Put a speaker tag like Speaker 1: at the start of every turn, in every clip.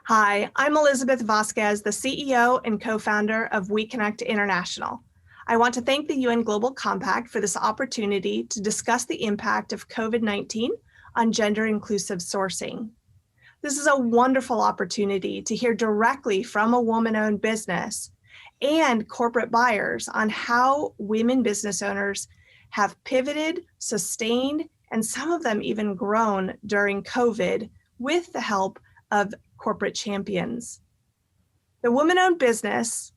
Speaker 1: Hi, I'm Elizabeth Vasquez, the CEO and co-founder of WEConnect International. I want to thank the UN Global Compact for this opportunity to discuss the impact of COVID-19 on gender-inclusive sourcing. This is a wonderful opportunity to hear directly from a woman-owned business and corporate buyers on how women business owners have pivoted, sustained, and some of them even grown during COVID with the help of corporate champions. The woman-owned business,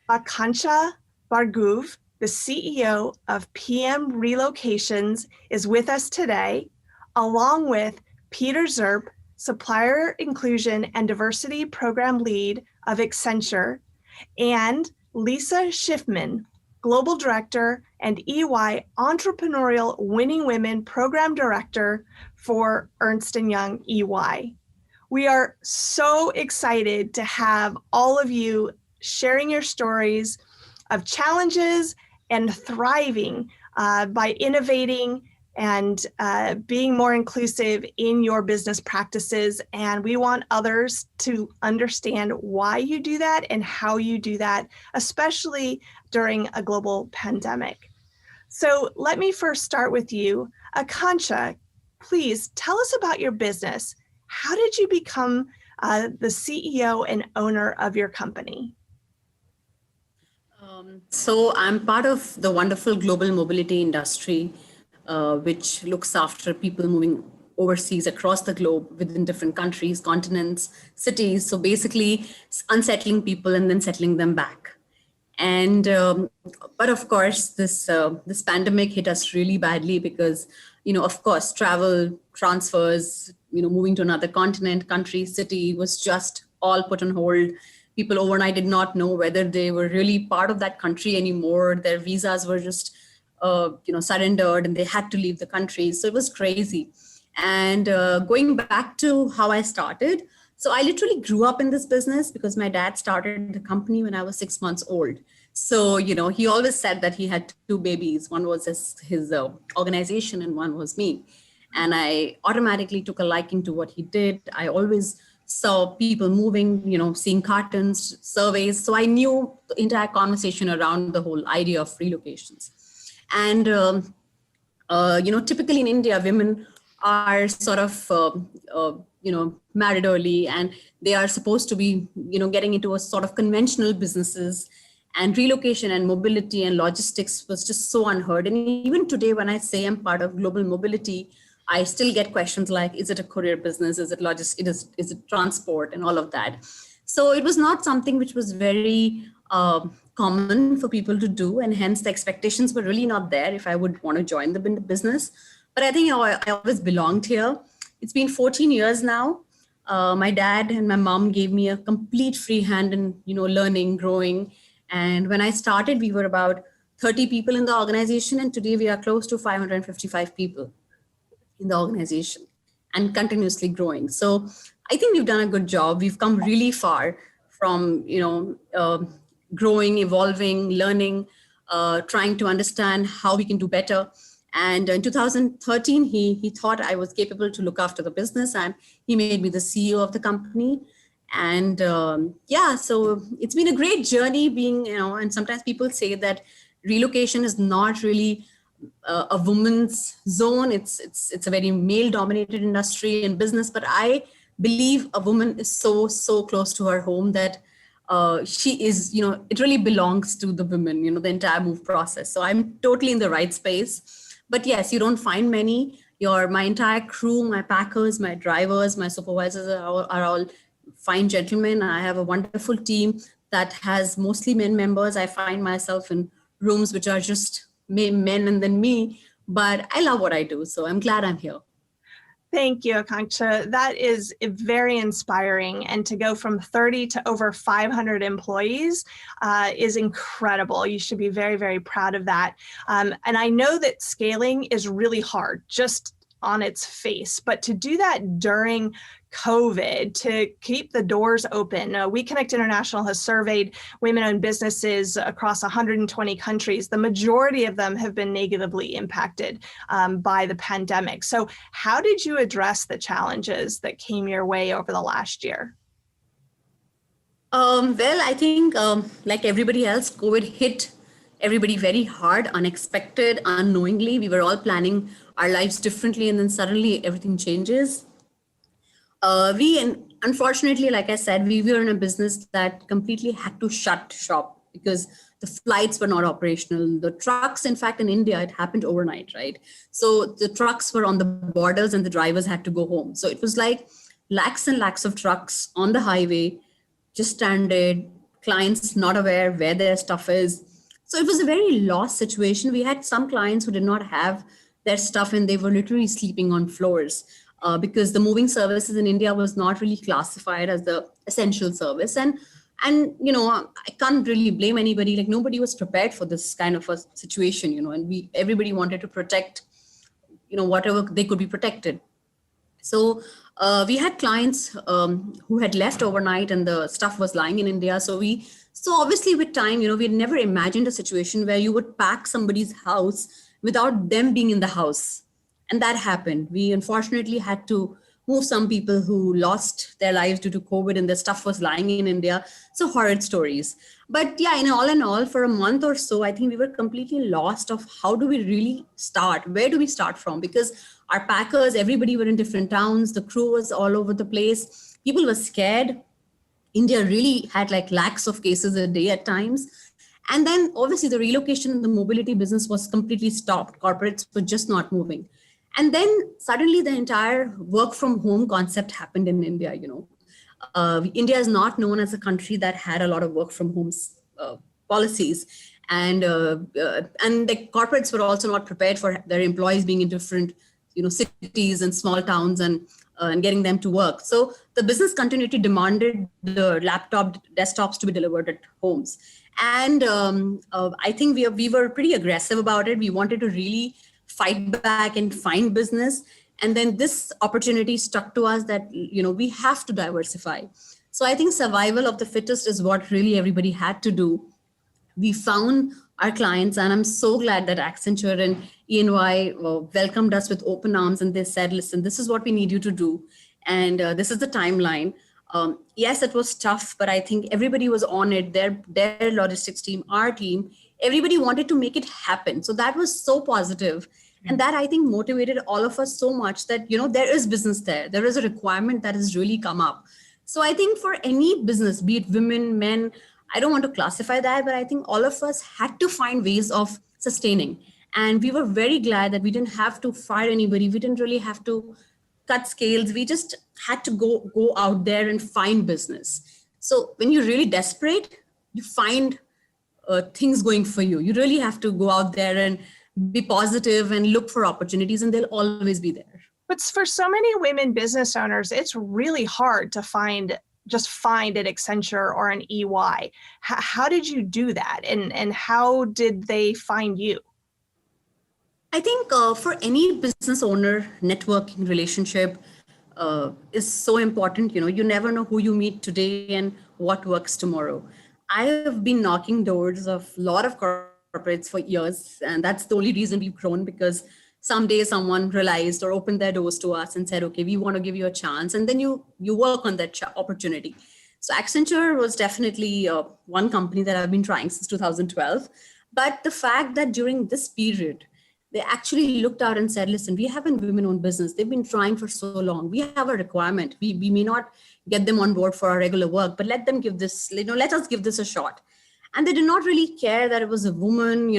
Speaker 1: Akansha Bhargava, the CEO of PM Relocations, is with us today, along with Peter Zerp, Supplier Inclusion and Diversity Program Lead of Accenture, and Lisa Schiffman, Global Director and EY Entrepreneurial Winning Women Program Director for Ernst & Young EY. We are so excited to have all of you sharing your stories of challenges and thriving by innovating and being more inclusive in your business practices. And we want others to understand why you do that and how you do that, especially during a global pandemic. So let me first start with you. Akansha, please tell us about your business. How did you become the CEO and owner of your company?
Speaker 2: So I'm part of the wonderful global mobility industry, which looks after people moving overseas across the globe within different countries, continents, cities. So basically unsettling people and then settling them back. And but of course, this pandemic hit us really badly because, of course, travel, transfers, moving to another continent, country, city was just all put on hold. People overnight did not know whether they were really part of that country anymore. Their visas were just, surrendered and they had to leave the country. So it was crazy. And going back to how I started, so I literally grew up in this business because my dad started the company when I was 6 months old. So, he always said that he had two babies. One was his organization and one was me. And I automatically took a liking to what he did. I always saw people moving, seeing cartons, surveys. So I knew the entire conversation around the whole idea of relocations. And, typically in India, women are sort of, married early and they are supposed to be, getting into a sort of conventional businesses, and relocation and mobility and logistics was just so unheard. And even today, when I say I'm part of global mobility, I still get questions like, is it a courier business? Is it logistics? Is it transport and all of that? So it was not something which was very common for people to do. And hence the expectations were really not there if I would want to join the business. But I think I always belonged here. It's been 14 years now. My dad and my mom gave me a complete free hand in, learning, growing. And when I started, we were about 30 people in the organization. And today we are close to 555 people in the organization and continuously growing. So I think we've done a good job. We've come really far from, growing, evolving, learning, trying to understand how we can do better. And in 2013, he thought I was capable to look after the business, and he made me the CEO of the company. And so it's been a great journey being, and sometimes people say that relocation is not really a woman's zone. It's a very male dominated industry and business, but I believe a woman is so close to her home that she is, it really belongs to the women, the entire move process. So I'm totally in the right space. But yes, you don't find many. My entire crew, my packers, my drivers, my supervisors are all fine gentlemen. I have a wonderful team that has mostly men members. I find myself in rooms which are just men and then me, but I love what I do. So I'm glad I'm here.
Speaker 1: Thank you, Akansha. That is very inspiring. And to go from 30 to over 500 employees is incredible. You should be very, very proud of that. And I know that scaling is really hard. Just on its face. But to do that during COVID, to keep the doors open, WeConnect International has surveyed women-owned businesses across 120 countries. The majority of them have been negatively impacted by the pandemic. So how did you address the challenges that came your way over the last year?
Speaker 2: Well, I think like everybody else, COVID hit everybody very hard, unexpected, unknowingly. We were all planning our lives differently, and then suddenly everything changes. Unfortunately, like I said, we were in a business that completely had to shut shop because the flights were not operational. The trucks, in fact, in India, it happened overnight, right? So the trucks were on the borders and the drivers had to go home. So it was like lakhs and lakhs of trucks on the highway, just stranded, clients not aware where their stuff is. So it was a very lost situation. We had some clients who did not have their stuff and they were literally sleeping on floors. Because the moving services in India was not really classified as the essential service. And I can't really blame anybody. Like nobody was prepared for this kind of a situation, and everybody wanted to protect, whatever they could be protected. So we had clients who had left overnight and the stuff was lying in India. So obviously with time, we had never imagined a situation where you would pack somebody's house without them being in the house. And that happened. We unfortunately had to move some people who lost their lives due to COVID and their stuff was lying in India. So horrid stories. But yeah, in all, for a month or so, I think we were completely lost of how do we really start? Where do we start from? Because our packers, everybody were in different towns. The crew was all over the place. People were scared. India really had like lakhs of cases a day at times. And then obviously the relocation and the mobility business was completely stopped. Corporates were just not moving. And then suddenly the entire work from home concept happened in India. India is not known as a country that had a lot of work from home policies. And the corporates were also not prepared for their employees being in different cities and small towns and getting them to work. So the business continuity demanded the desktops to be delivered at homes. And I think we were pretty aggressive about it. We wanted to really fight back and find business. And then this opportunity stuck to us that, we have to diversify. So I think survival of the fittest is what really everybody had to do. We found our clients, and I'm so glad that Accenture and E&Y welcomed us with open arms, and they said, listen, this is what we need you to do. And this is the timeline. Yes, it was tough, but I think everybody was on it. Their logistics team, our team, everybody wanted to make it happen. So that was so positive. And that I think motivated all of us so much that, there is business there. There is a requirement that has really come up. So I think for any business, be it women, men, I don't want to classify that, but I think all of us had to find ways of sustaining. And we were very glad that we didn't have to fire anybody. We didn't really have to cut scales. We just had to go out there and find business. So when you're really desperate, you find things going for you. You really have to go out there and be positive and look for opportunities, and they'll always be there.
Speaker 1: But for so many women business owners, it's really hard to find an Accenture or an EY. How did you do that? And how did they find you?
Speaker 2: I think for any business owner, networking relationship is so important. You never know who you meet today and what works tomorrow. I have been knocking doors of a lot of corporates for years, and that's the only reason we've grown, because someday someone realized or opened their doors to us and said, okay, we want to give you a chance. And then you work on that opportunity. So Accenture was definitely one company that I've been trying since 2012. But the fact that during this period, they actually looked out and said, listen, we have a women-owned business. They've been trying for so long. We have a requirement. We may not get them on board for our regular work, but let us give this a shot. And they did not really care that it was a woman,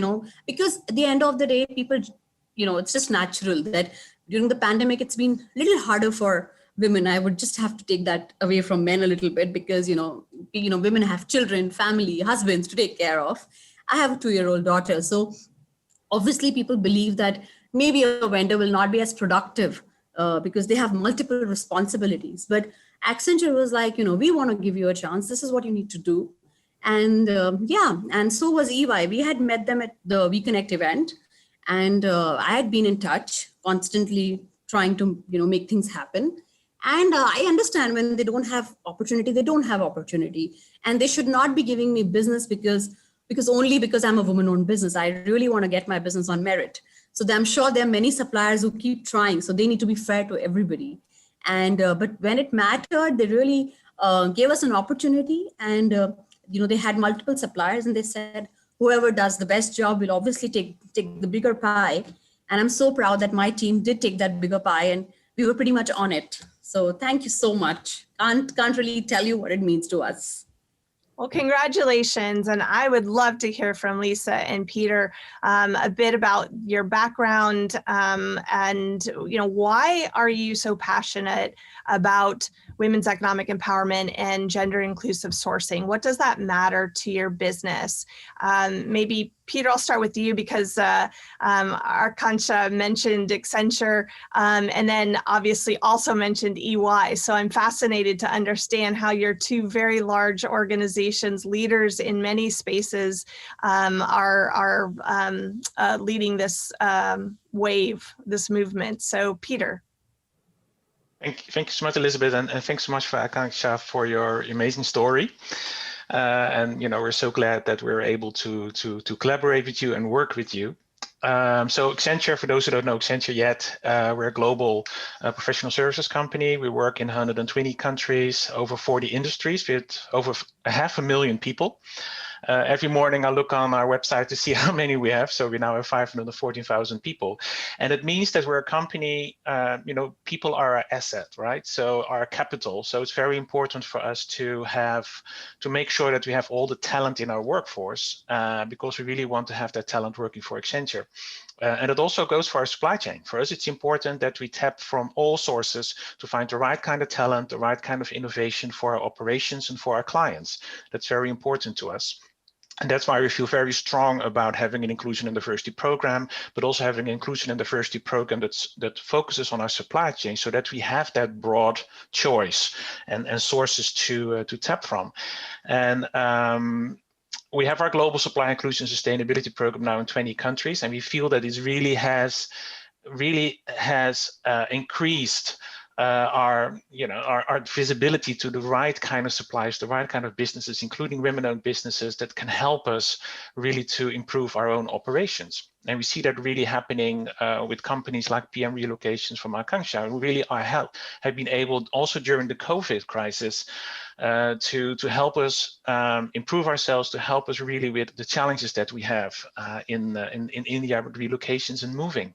Speaker 2: because at the end of the day, people, it's just natural that during the pandemic, it's been a little harder for women. I would just have to take that away from men a little bit because, women have children, family, husbands to take care of. I have a 2-year-old daughter. So obviously people believe that maybe a vendor will not be as productive because they have multiple responsibilities. But Accenture was like, we want to give you a chance. This is what you need to do. And and so was EY. We had met them at the WEConnect event, and I had been in touch constantly trying to, make things happen. And I understand when they don't have opportunity, they don't have opportunity. And they should not be giving me business because I'm a woman-owned business. I really want to get my business on merit. So I'm sure there are many suppliers who keep trying. So they need to be fair to everybody. And but when it mattered, they really gave us an opportunity. And they had multiple suppliers, and they said, whoever does the best job will obviously take the bigger pie. And I'm so proud that my team did take that bigger pie, and we were pretty much on it. So thank you so much. Can't really tell you what it means to us.
Speaker 1: Well, congratulations. And I would love to hear from Lisa and Peter a bit about your background and, why are you so passionate about women's economic empowerment and gender inclusive sourcing? What does that matter to your business? Maybe Peter, I'll start with you because Arkansha mentioned Accenture and then obviously also mentioned EY. So I'm fascinated to understand how your two very large organizations, leaders in many spaces, are leading this wave, this movement. So Peter.
Speaker 3: Thank you so much, Elizabeth, and thanks so much for Akanksha for your amazing story. And we're so glad that we're able to collaborate with you and work with you. So Accenture, for those who don't know Accenture yet, we're a global professional services company. We work in 120 countries, over 40 industries with over 500,000 people. Every morning I look on our website to see how many we have. So we now have 514,000 people. And it means that we're a company, people are our asset, right? So our capital. So it's very important for us to make sure that we have all the talent in our workforce because we really want to have that talent working for Accenture. And it also goes for our supply chain. For us, it's important that we tap from all sources to find the right kind of talent, the right kind of innovation for our operations and for our clients. That's very important to us. And that's why we feel very strong about having an inclusion and diversity program, but also having an inclusion and diversity program that focuses on our supply chain so that we have that broad choice and sources to tap from. And we have our global supply inclusion sustainability program now in 20 countries, and we feel that it really has increased our visibility to the right kind of suppliers, the right kind of businesses, including women-owned businesses that can help us really to improve our own operations. And we see that really happening with companies like PM Relocations from Akanksha, who really have been able, also during the COVID crisis, to help us improve ourselves, to help us really with the challenges that we have in India with relocations and moving.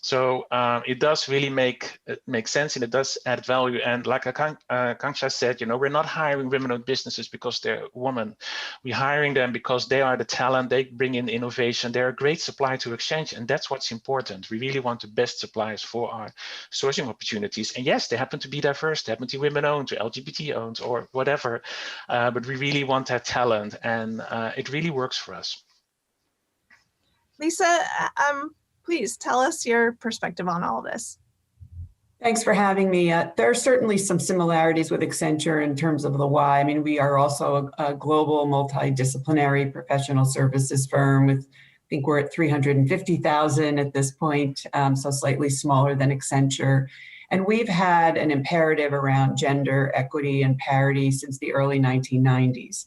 Speaker 3: So it does really make sense, and it does add value. And like Akanksha said, we're not hiring women-owned businesses because they're women. We're hiring them because they are the talent, they bring in innovation, they're a great supply to Exchange, and that's what's important. We really want the best suppliers for our sourcing opportunities. And yes, they happen to be diverse, they happen to be women-owned or LGBT-owned or whatever, but we really want that talent, and it really works for us.
Speaker 1: Lisa, please tell us your perspective on all this.
Speaker 4: Thanks for having me. There are certainly some similarities with Accenture in terms of the why. I mean, we are also a global multidisciplinary professional services firm with, I think we're at 350,000 at this point, so slightly smaller than Accenture. And we've had an imperative around gender equity and parity since the early 1990s.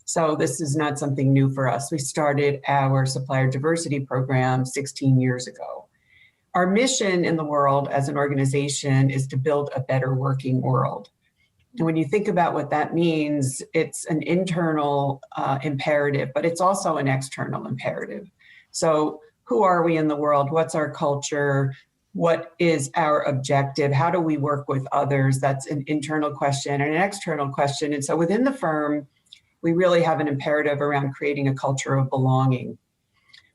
Speaker 4: So this is not something new for us. We started our supplier diversity program 16 years ago. Our mission in the world as an organization is to build a better working world. And when you think about what that means, it's an internal imperative, but it's also an external imperative. So who are we in the world? What's our culture? What is our objective? How do we work with others? That's an internal question and an external question. And so within the firm, we really have an imperative around creating a culture of belonging.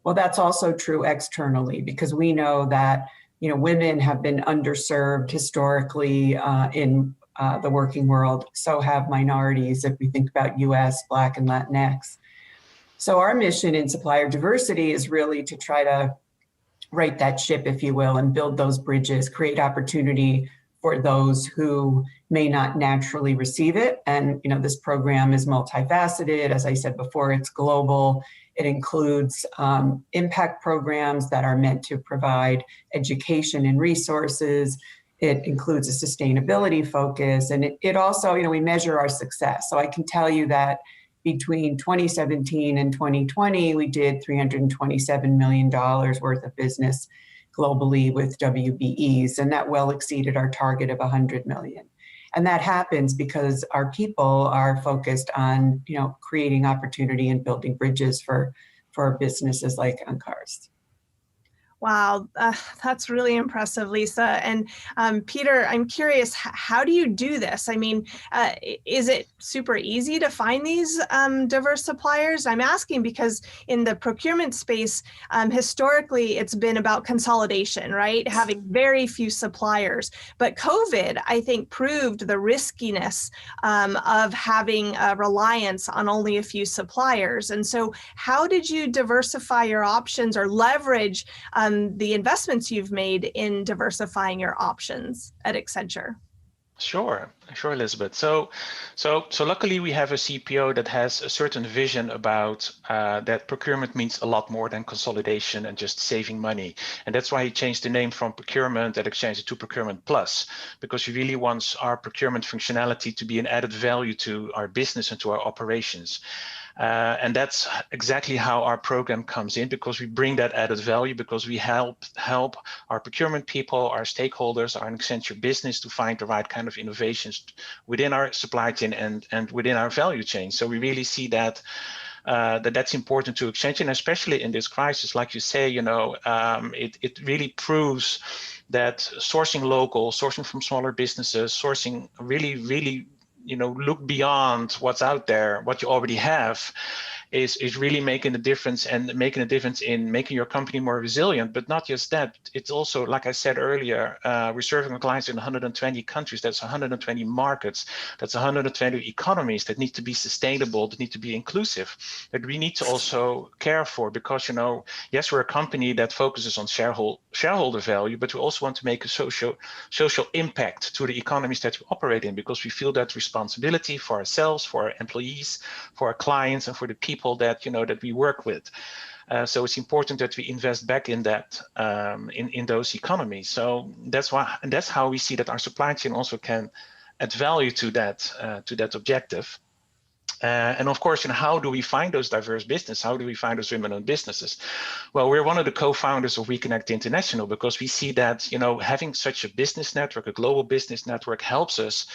Speaker 4: Well, that's also true externally because we know that women have been underserved historically in the working world. So have minorities if we think about US, Black, and Latinx. So our mission in supplier diversity is really to try to right that ship, if you will, and build those bridges, create opportunity for those who may not naturally receive it. And, this program is multifaceted. As I said before, it's global. It includes impact programs that are meant to provide education and resources. It includes a sustainability focus. And it also, we measure our success. So I can tell you that between 2017 and 2020, we did $327 million worth of business globally with WBEs, and that well exceeded our target of 100 million. And that happens because our people are focused on, creating opportunity and building bridges for businesses like Ankar's.
Speaker 1: Wow, that's really impressive, Lisa. And Peter, I'm curious, how do you do this? I mean, is it super easy to find these diverse suppliers? I'm asking because in the procurement space, historically, it's been about consolidation, right? Having very few suppliers. But COVID, I think, proved the riskiness of having a reliance on only a few suppliers. And so how did you diversify your options or leverage the investments you've made in diversifying your options at Accenture?
Speaker 3: Sure, Elizabeth. So luckily we have a CPO that has a certain vision about that procurement means a lot more than consolidation and just saving money. And that's why he changed the name from procurement at Accenture to Procurement Plus, because he really wants our procurement functionality to be an added value to our business and to our operations. And that's exactly how our program comes in, because we bring that added value, because we help our procurement people, our stakeholders, our Accenture business to find the right kind of innovations within our supply chain and within our value chain. So we really see that that's important to Accenture, and especially in this crisis, like you say, it really proves that sourcing local, sourcing from smaller businesses, sourcing really look beyond what's out there, what you already have, is really making a difference, and making a difference in making your company more resilient. But not just that, it's also, like I said earlier, we're serving clients in 120 countries. That's 120 markets. That's 120 economies that need to be sustainable, that need to be inclusive, that we need to also care for, because, yes, we're a company that focuses on shareholder value, but we also want to make a social impact to the economies that we operate in, because we feel that responsibility for ourselves, for our employees, for our clients, and for the people that that we work with. So it's important that we invest back in that, in those economies. So that's how we see that our supply chain also can add value to that objective. And of course, how do we find those diverse businesses? How do we find those women-owned businesses? Well, we're one of the co-founders of WEConnect International, because we see that having such a business network, a global business network, helps us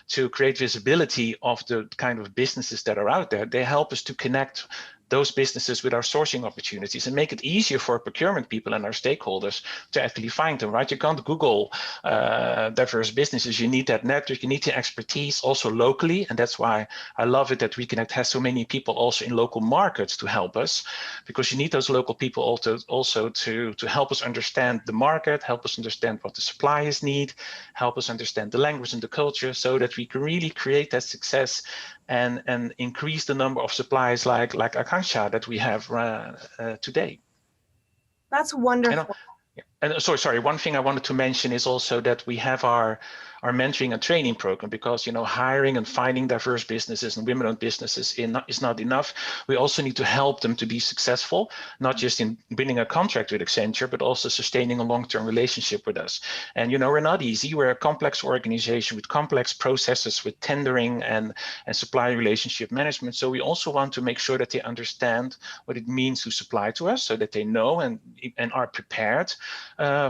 Speaker 3: to create visibility of the kind of businesses that are out there. They help us to connect those businesses with our sourcing opportunities and make it easier for procurement people and our stakeholders to actually find them, right? You can't Google diverse businesses. You need that network, you need the expertise also locally. And that's why I love it that WeConnect has so many people also in local markets to help us, because you need those local people also to help us understand the market, help us understand what the suppliers need, help us understand the language and the culture, so that we can really create that success and increase the number of suppliers like Akanksha that we have today.
Speaker 1: That's wonderful.
Speaker 3: And sorry, one thing I wanted to mention is also that we have our mentoring and training program, because hiring and finding diverse businesses and women-owned businesses is not enough. We also need to help them to be successful, not just in winning a contract with Accenture, but also sustaining a long-term relationship with us. And we're not easy. We're a complex organization with complex processes, with tendering and supplier relationship management. So we also want to make sure that they understand what it means to supply to us, so that they know and are prepared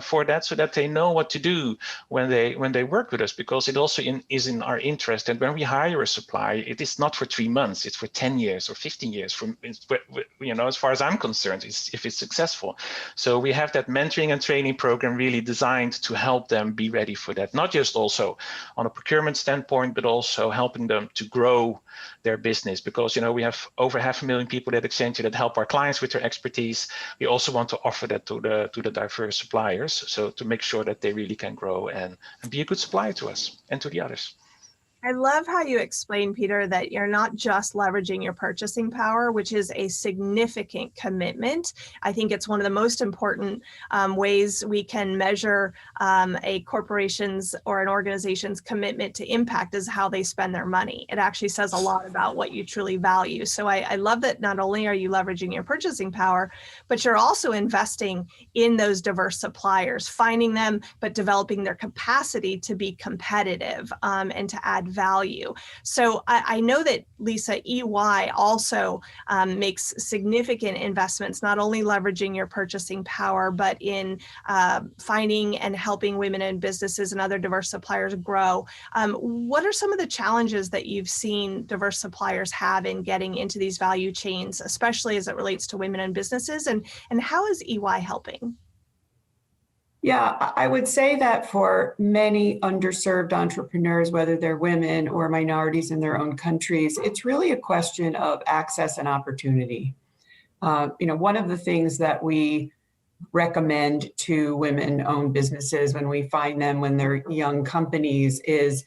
Speaker 3: for that, so that they know what to do when they work with us, because it also is in our interest. And when we hire a supplier, it is not for 3 months, it's for 10 years or 15 years. As far as I'm concerned, if it's successful. So we have that mentoring and training program really designed to help them be ready for that, not just also on a procurement standpoint, but also helping them to grow their business, because we have over 500,000 people at Accenture that help our clients with their expertise. We also want to offer that to the diverse suppliers, so to make sure that they really can grow and be a good supplier to us and to the others.
Speaker 1: I love how you explain, Peter, that you're not just leveraging your purchasing power, which is a significant commitment. I think it's one of the most important ways we can measure a corporation's or an organization's commitment to impact is how they spend their money. It actually says a lot about what you truly value. So I love that not only are you leveraging your purchasing power, but you're also investing in those diverse suppliers, finding them, but developing their capacity to be competitive and to add value. So I know that, Lisa, EY also makes significant investments, not only leveraging your purchasing power, but in finding and helping women in businesses and other diverse suppliers grow. What are some of the challenges that you've seen diverse suppliers have in getting into these value chains, especially as it relates to women in businesses, and how is EY helping?
Speaker 4: Yeah, I would say that for many underserved entrepreneurs, whether they're women or minorities in their own countries, it's really a question of access and opportunity. One of the things that we recommend to women-owned businesses when we find them when they're young companies is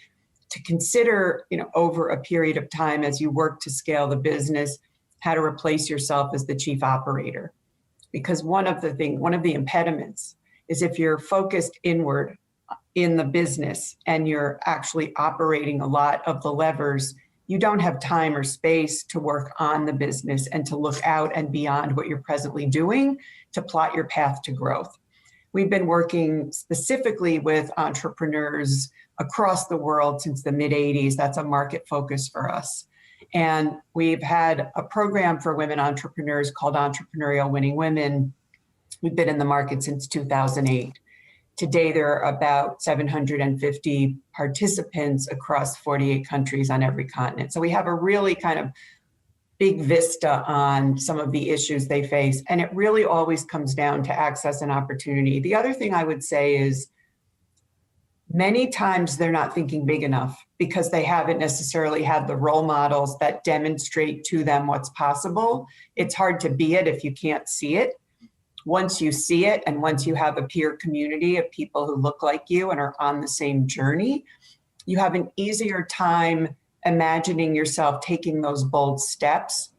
Speaker 4: to consider, over a period of time as you work to scale the business, how to replace yourself as the chief operator. Because one of the impediments is if you're focused inward in the business and you're actually operating a lot of the levers, you don't have time or space to work on the business and to look out and beyond what you're presently doing to plot your path to growth. We've been working specifically with entrepreneurs across the world since the mid-'80s. That's a market focus for us. And we've had a program for women entrepreneurs called Entrepreneurial Winning Women. We've been in the market since 2008. Today, there are about 750 participants across 48 countries on every continent. So we have a really kind of big vista on some of the issues they face. And it really always comes down to access and opportunity. The other thing I would say is many times they're not thinking big enough because they haven't necessarily had the role models that demonstrate to them what's possible. It's hard to be it if you can't see it. Once you see it and once you have a peer community of people who look like you and are on the same journey, you have an easier time imagining yourself taking those bold steps.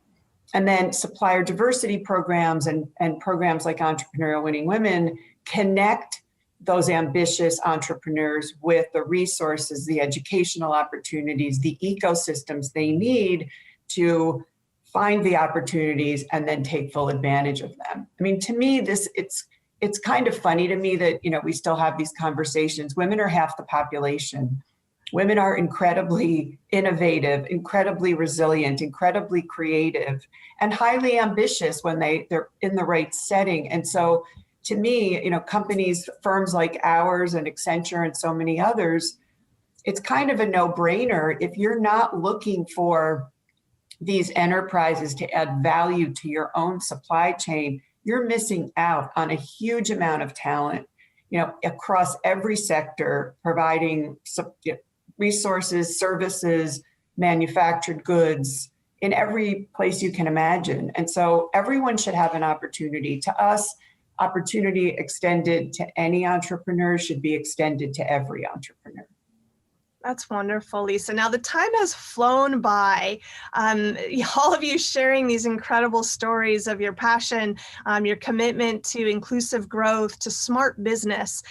Speaker 4: And then supplier diversity programs and programs like Entrepreneurial Winning Women connect those ambitious entrepreneurs with the resources, the educational opportunities, the ecosystems they need to find the opportunities and then take full advantage of them. I mean, to me, it's kind of funny to me that, we still have these conversations. Women are half the population. Women are incredibly innovative, incredibly resilient, incredibly creative, and highly ambitious when they're in the right setting. And so to me, companies, firms like ours and Accenture and so many others, it's kind of a no-brainer. If you're not looking for these enterprises to add value to your own supply chain, you're missing out on a huge amount of talent, across every sector, providing resources, services, manufactured goods in every place you can imagine. And so everyone should have an opportunity. To us, opportunity extended to any entrepreneur should be extended to every entrepreneur.
Speaker 1: That's wonderful, Lisa. Now, the time has flown by. All of you sharing these incredible stories of your passion, your commitment to inclusive growth, to smart business,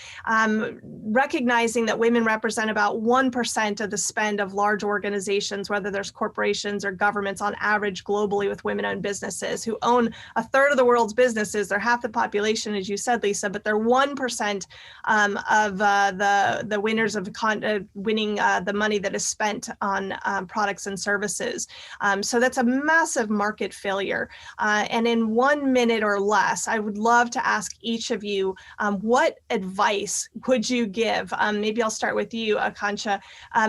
Speaker 1: recognizing that women represent about 1% of the spend of large organizations, whether there's corporations or governments on average globally with women-owned businesses who own a third of the world's businesses. They're half the population, as you said, Lisa, but they're 1% of the winners of winning the money that is spent on products and services. So that's a massive market failure. And in 1 minute or less, I would love to ask each of you, what advice would you give? Maybe I'll start with you, Akansha.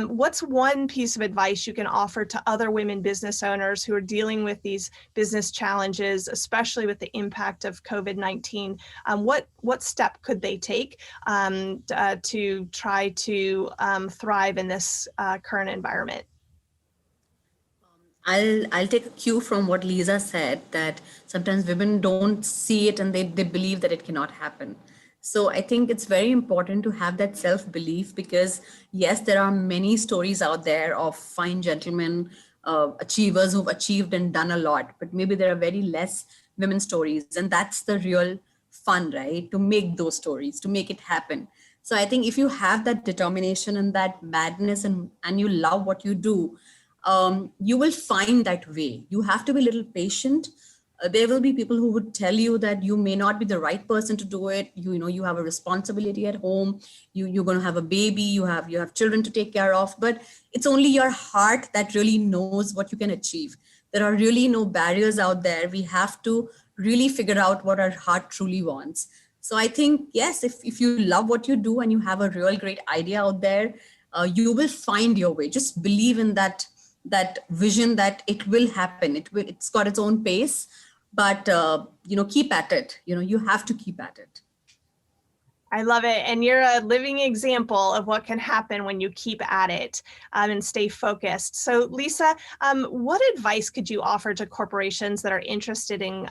Speaker 1: What's one piece of advice you can offer to other women business owners who are dealing with these business challenges, especially with the impact of COVID-19? What step could they take to try to thrive in this current environment?
Speaker 2: I'll take a cue from what Lisa said, that sometimes women don't see it and they believe that it cannot happen. So I think it's very important to have that self-belief, because yes, there are many stories out there of fine gentlemen, achievers who've achieved and done a lot, but maybe there are very less women stories. And that's the real fun, right? To make those stories, to make it happen. So I think if you have that determination and that madness, and you love what you do, you will find that way. You have to be a little patient. There will be people who would tell you that you may not be the right person to do it. You know, you have a responsibility at home. You're going to have a baby. You have children to take care of. But it's only your heart that really knows what you can achieve. There are really no barriers out there. We have to really figure out what our heart truly wants. So I think, yes, if you love what you do and you have a real great idea out there, you will find your way. Just believe in that vision that it will happen. It's got its own pace, but keep at it. You have to keep at it.
Speaker 1: I love it. And you're a living example of what can happen when you keep at it and stay focused. So Lisa, what advice could you offer to corporations that are interested in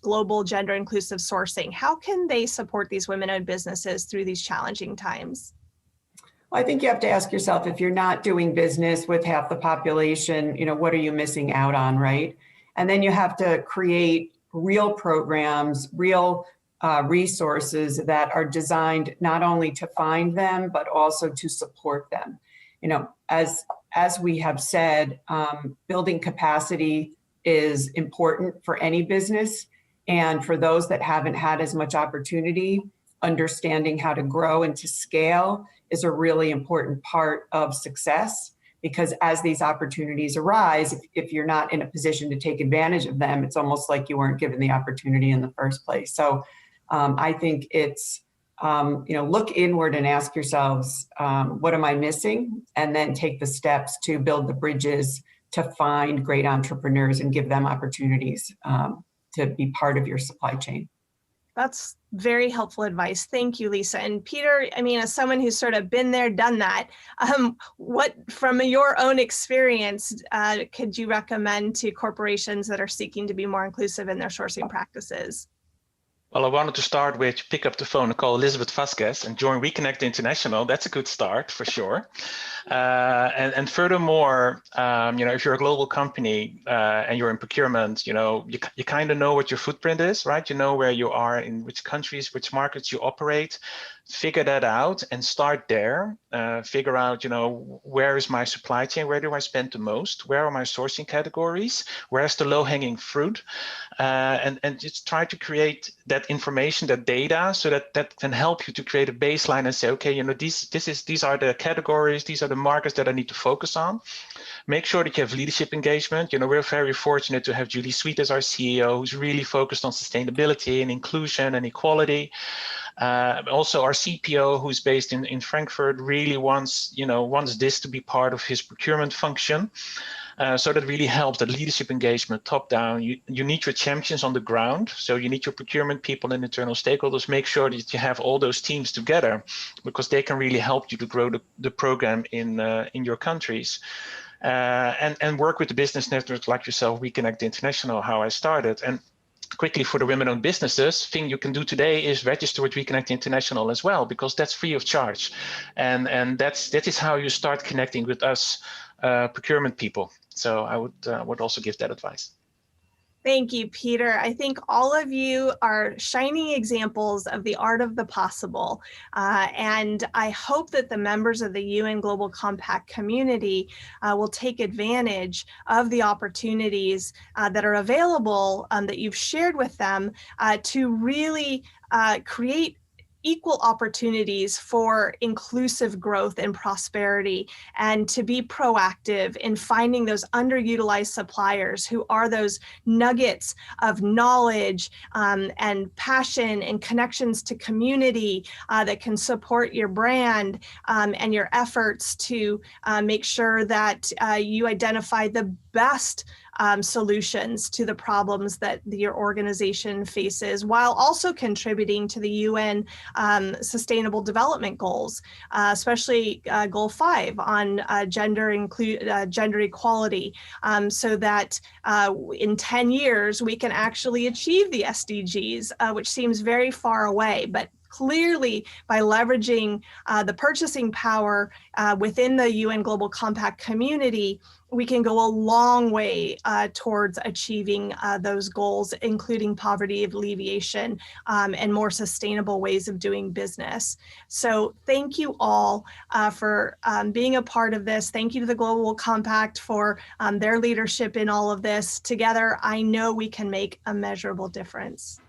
Speaker 1: global gender inclusive sourcing? How can they support these women-owned businesses through these challenging times?
Speaker 4: Well, I think you have to ask yourself, if you're not doing business with half the population, what are you missing out on, right? And then you have to create real programs, real resources that are designed not only to find them, but also to support them. As we have said, building capacity is important for any business. And for those that haven't had as much opportunity, understanding how to grow and to scale is a really important part of success. Because as these opportunities arise, if you're not in a position to take advantage of them, it's almost like you weren't given the opportunity in the first place. So I think it's, look inward and ask yourselves, what am I missing? And then take the steps to build the bridges to find great entrepreneurs and give them opportunities to be part of your supply chain.
Speaker 1: That's very helpful advice. Thank you, Lisa. And Peter, as someone who's sort of been there, done that, what from your own experience could you recommend to corporations that are seeking to be more inclusive in their sourcing practices?
Speaker 3: Well, I wanted to start with pick up the phone and call Elizabeth Vasquez and join WEConnect International. That's a good start for sure. And furthermore, if you're a global company and you're in procurement, you kind of know what your footprint is, right? You know where you are, in which countries, which markets you operate. Figure that out and start there. Figure out, where is my supply chain? Where do I spend the most? Where are my sourcing categories? Where's the low-hanging fruit? And just try to create that information, that data, so that can help you to create a baseline and say, okay, these are the categories, these are the markets that I need to focus on. Make sure that you have leadership engagement. We're very fortunate to have Julie Sweet as our CEO, who's really focused on sustainability and inclusion and equality. Also, our CPO, who's based in Frankfurt, really wants this to be part of his procurement function. So that really helps, that leadership engagement top down. You need your champions on the ground. So you need your procurement people and internal stakeholders. Make sure that you have all those teams together, because they can really help you to grow the program in your countries. And work with the business networks like yourself, WEConnect International, how I started. And quickly, for the women-owned businesses, thing you can do today is register with WEConnect International as well, because that's free of charge. And that is how you start connecting with us procurement people. So I would also give that advice.
Speaker 1: Thank you, Peter. I think all of you are shining examples of the art of the possible. And I hope that the members of the UN Global Compact community will take advantage of the opportunities that are available that you've shared with them to really create equal opportunities for inclusive growth and prosperity, and to be proactive in finding those underutilized suppliers who are those nuggets of knowledge and passion and connections to community that can support your brand and your efforts to make sure that you identify the best solutions to the problems that your organization faces, while also contributing to the UN Sustainable Development Goals, especially Goal 5 on gender equality, so that in 10 years we can actually achieve the SDGs, which seems very far away. But clearly, by leveraging the purchasing power within the UN Global Compact community, we can go a long way towards achieving those goals, including poverty alleviation and more sustainable ways of doing business. So thank you all for being a part of this. Thank you to the Global Compact for their leadership in all of this. Together, I know we can make a measurable difference.